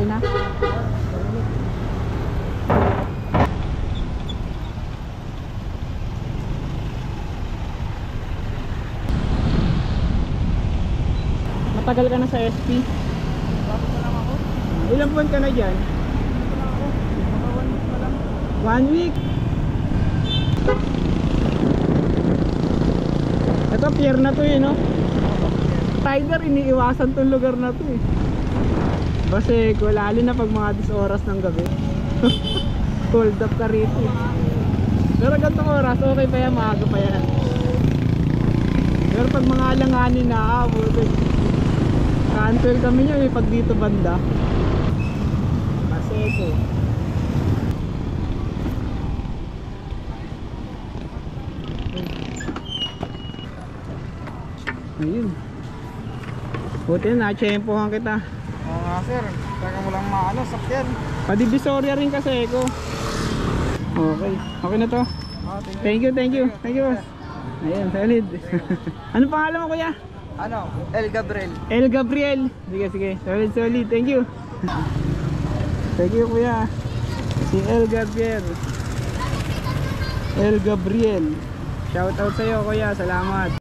Okay na? Matagal ka na sa SP? Bakit na lang ako? Ilang buwan ka na dyan? Bakit na ako? Mga 1 week pa lang. 1 week? Ito pier na to eh, no? Rider, iniiwasan tong lugar na to eh. Kasi lalo na pag mga 10 oras ng gabi. Hold up ka rito eh. Pero gantong oras, okay pa yan, maaga pa yan. Pero pag mga alanganin na, cancel kami nyo eh pag dito banda. Kasi ito ayun. Buti na-tsempohan kita. Oo nga sir, taga mo lang maano, sakyan. Padivisoria rin kasi ko. Okay, okay na to. Thank you. Ayun, solid. Ano pangalan mo kuya? Ano? El Gabriel. El Gabriel. Sige. Solid. Thank you. Thank you kuya. Si El Gabriel. El Gabriel. Shout out sa'yo kuya. Salamat.